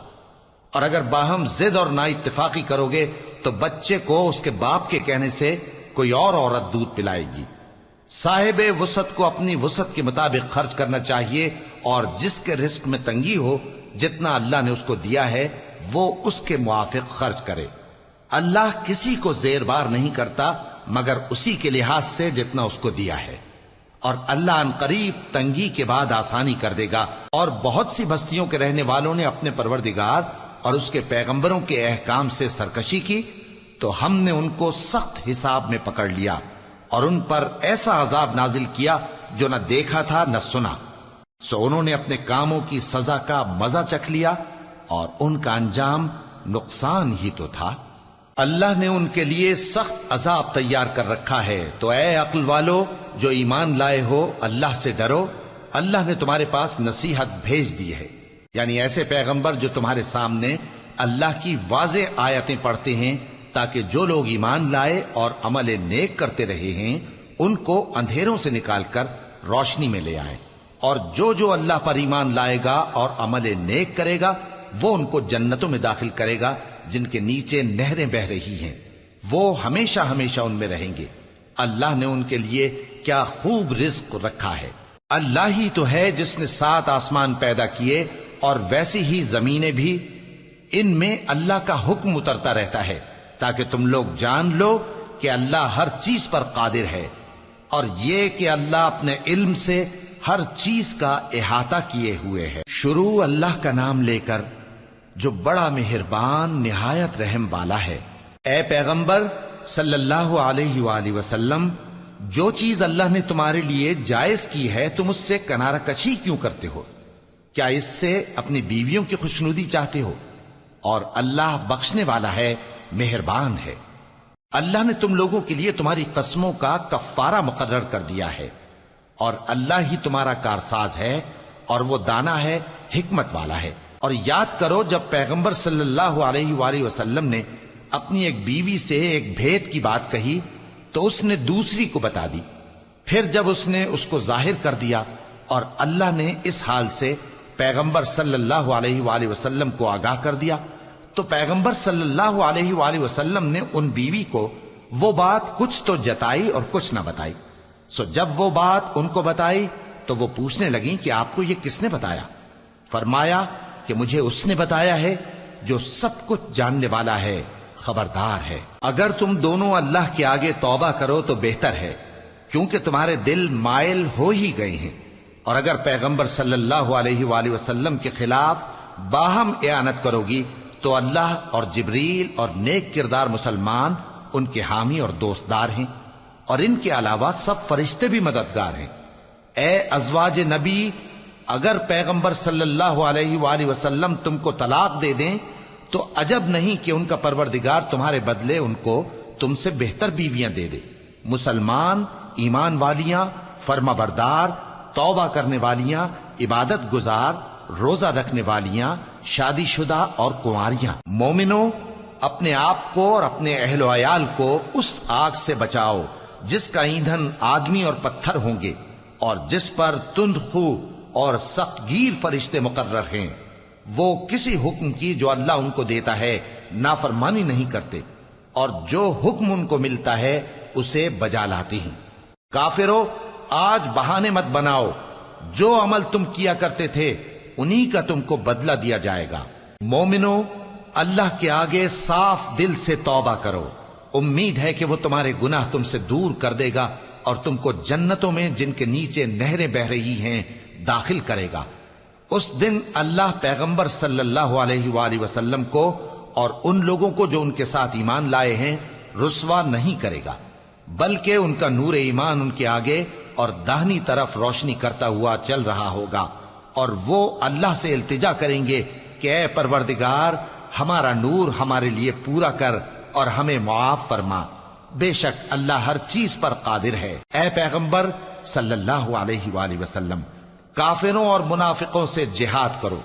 Speaker 2: اور اگر باہم ضد اور نا اتفاقی کرو گے تو بچے کو اس کے باپ کے کہنے سے کوئی اور عورت دودھ پلائے گی۔ صاحب وسعت کو اپنی وسعت کے مطابق خرچ کرنا چاہیے، اور جس کے رزق میں تنگی ہو جتنا اللہ نے اس کو دیا ہے وہ اس کے موافق خرچ کرے۔ اللہ کسی کو زیر بار نہیں کرتا مگر اسی کے لحاظ سے جتنا اس کو دیا ہے، اور اللہ ان قریب تنگی کے بعد آسانی کر دے گا۔ اور بہت سی بستیوں کے رہنے والوں نے اپنے پروردگار اور اس کے پیغمبروں کے احکام سے سرکشی کی تو ہم نے ان کو سخت حساب میں پکڑ لیا، اور ان پر ایسا عذاب نازل کیا جو نہ دیکھا تھا نہ سنا، سو انہوں نے اپنے کاموں کی سزا کا مزہ چکھ لیا، اور ان کا انجام نقصان ہی تو تھا۔ اللہ نے ان کے لیے سخت عذاب تیار کر رکھا ہے، تو اے عقل والو جو ایمان لائے ہو اللہ سے ڈرو۔ اللہ نے تمہارے پاس نصیحت بھیج دی ہے، یعنی ایسے پیغمبر جو تمہارے سامنے اللہ کی واضح آیتیں پڑھتے ہیں تاکہ جو لوگ ایمان لائے اور عمل نیک کرتے رہے ہیں ان کو اندھیروں سے نکال کر روشنی میں لے آئیں، اور جو اللہ پر ایمان لائے گا اور عمل نیک کرے گا وہ ان کو جنتوں میں داخل کرے گا جن کے نیچے نہریں بہ رہی ہیں، وہ ہمیشہ ہمیشہ ان میں رہیں گے۔ اللہ نے ان کے لیے کیا خوب رزق رکھا ہے۔ اللہ ہی تو ہے جس نے 7 آسمان پیدا کیے اور ویسی ہی زمینیں بھی، ان میں اللہ کا حکم اترتا رہتا ہے تاکہ تم لوگ جان لو کہ اللہ ہر چیز پر قادر ہے، اور یہ کہ اللہ اپنے علم سے ہر چیز کا احاطہ کیے ہوئے ہے۔ شروع اللہ کا نام لے کر جو بڑا مہربان نہایت رحم والا ہے۔ اے پیغمبر صلی اللہ علیہ وآلہ وسلم، جو چیز اللہ نے تمہارے لیے جائز کی ہے تم اس سے کنارہ کشی کیوں کرتے ہو؟ کیا اس سے اپنی بیویوں کی خوشنودی چاہتے ہو؟ اور اللہ بخشنے والا ہے، مہربان ہے۔ اللہ نے تم لوگوں کے لیے تمہاری قسموں کا کفارہ مقرر کر دیا ہے، اور اللہ ہی تمہارا کارساز ہے، اور وہ دانا ہے، حکمت والا ہے۔ اور یاد کرو جب پیغمبر صلی اللہ علیہ وآلہ وسلم نے اپنی ایک بیوی سے ایک بھید کی بات کہی تو اس نے دوسری کو بتا دی، پھر جب اس نے اس کو ظاہر کر دیا اور اللہ نے اس حال سے پیغمبر صلی اللہ علیہ وآلہ وسلم کو آگاہ کر دیا تو پیغمبر صلی اللہ علیہ وآلہ وسلم نے ان بیوی کو وہ بات کچھ تو جتائی اور کچھ نہ بتائی۔ سو جب وہ بات ان کو بتائی تو وہ پوچھنے لگیں کہ آپ کو یہ کس نے بتایا؟ فرمایا کہ مجھے اس نے بتایا ہے جو سب کچھ جاننے والا ہے، خبردار ہے۔ اگر تم دونوں اللہ کے آگے توبہ کرو تو بہتر ہے، کیونکہ تمہارے دل مائل ہو ہی گئے ہیں، اور اگر پیغمبر صلی اللہ علیہ وآلہ وسلم کے خلاف باہم اعانت کرو گی تو اللہ اور جبریل اور نیک کردار مسلمان ان کے حامی اور دوستدار ہیں، اور ان کے علاوہ سب فرشتے بھی مددگار ہیں۔ اے ازواج نبی، اگر پیغمبر صلی اللہ علیہ وآلہ وسلم تم کو طلاق دے دیں تو عجب نہیں کہ ان کا پروردگار تمہارے بدلے ان کو تم سے بہتر بیویاں دے دے، مسلمان، ایمان والیاں، فرما بردار، توبہ کرنے والیاں، عبادت گزار، روزہ رکھنے والیاں، شادی شدہ اور کنواریاں۔ مومنوں، اپنے آپ کو اور اپنے اہل و عیال کو اس آگ سے بچاؤ جس کا ایندھن آدمی اور پتھر ہوں گے، اور جس پر تند خو اور سخت گیر فرشتے مقرر ہیں۔ وہ کسی حکم کی جو اللہ ان کو دیتا ہے نافرمانی نہیں کرتے، اور جو حکم ان کو ملتا ہے اسے بجا لاتے ہیں۔ کافرو، آج بہانے مت بناؤ، جو عمل تم کیا کرتے تھے انہی کا تم کو بدلہ دیا جائے گا۔ مومنو، اللہ کے آگے صاف دل سے توبہ کرو، امید ہے کہ وہ تمہارے گناہ تم سے دور کر دے گا اور تم کو جنتوں میں جن کے نیچے نہریں بہ رہی ہیں داخل کرے گا۔ اس دن اللہ پیغمبر صلی اللہ علیہ وآلہ وسلم کو اور ان لوگوں کو جو ان کے ساتھ ایمان لائے ہیں رسوا نہیں کرے گا، بلکہ ان کا نور ایمان ان کے آگے اور داہنی طرف روشنی کرتا ہوا چل رہا ہوگا، اور وہ اللہ سے التجا کریں گے کہ اے پروردگار، ہمارا نور ہمارے لیے پورا کر اور ہمیں معاف فرما، بے شک اللہ ہر چیز پر قادر ہے۔ اے پیغمبر صلی اللہ علیہ وآلہ وسلم، کافروں اور منافقوں سے جہاد کرو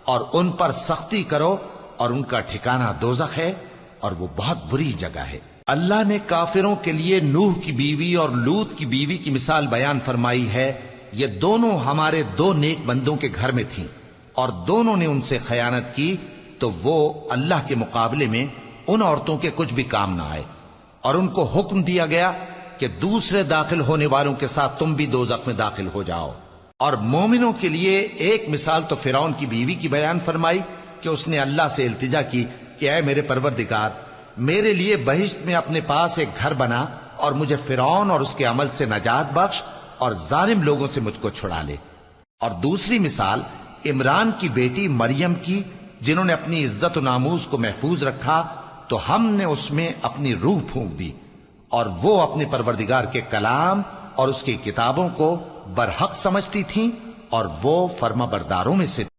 Speaker 2: اور ان پر سختی کرو، اور ان کا ٹھکانہ دوزخ ہے اور وہ بہت بری جگہ ہے۔ اللہ نے کافروں کے لیے نوح کی بیوی اور لوط کی بیوی کی مثال بیان فرمائی ہے۔ یہ دونوں ہمارے دو نیک بندوں کے گھر میں تھیں، اور دونوں نے ان سے خیانت کی تو وہ اللہ کے مقابلے میں ان عورتوں کے کچھ بھی کام نہ آئے، اور ان کو حکم دیا گیا کہ دوسرے داخل ہونے والوں کے ساتھ تم بھی دوزخ میں داخل ہو جاؤ۔ اور مومنوں کے لیے ایک مثال تو فرعون کی بیوی کی بیان فرمائی کہ اس نے اللہ سے التجا کی کہ اے میرے پروردگار، میرے لیے بہشت میں اپنے پاس ایک گھر بنا اور مجھے فرعون اور اس کے عمل سے نجات بخش اور ظالم لوگوں سے مجھ کو چھڑا لے۔ اور دوسری مثال عمران کی بیٹی مریم کی، جنہوں نے اپنی عزت و ناموس کو محفوظ رکھا تو ہم نے اس میں اپنی روح پھونک دی، اور وہ اپنے پروردگار کے کلام اور اس کی کتابوں کو برحق سمجھتی تھیں، اور وہ فرما برداروں میں سے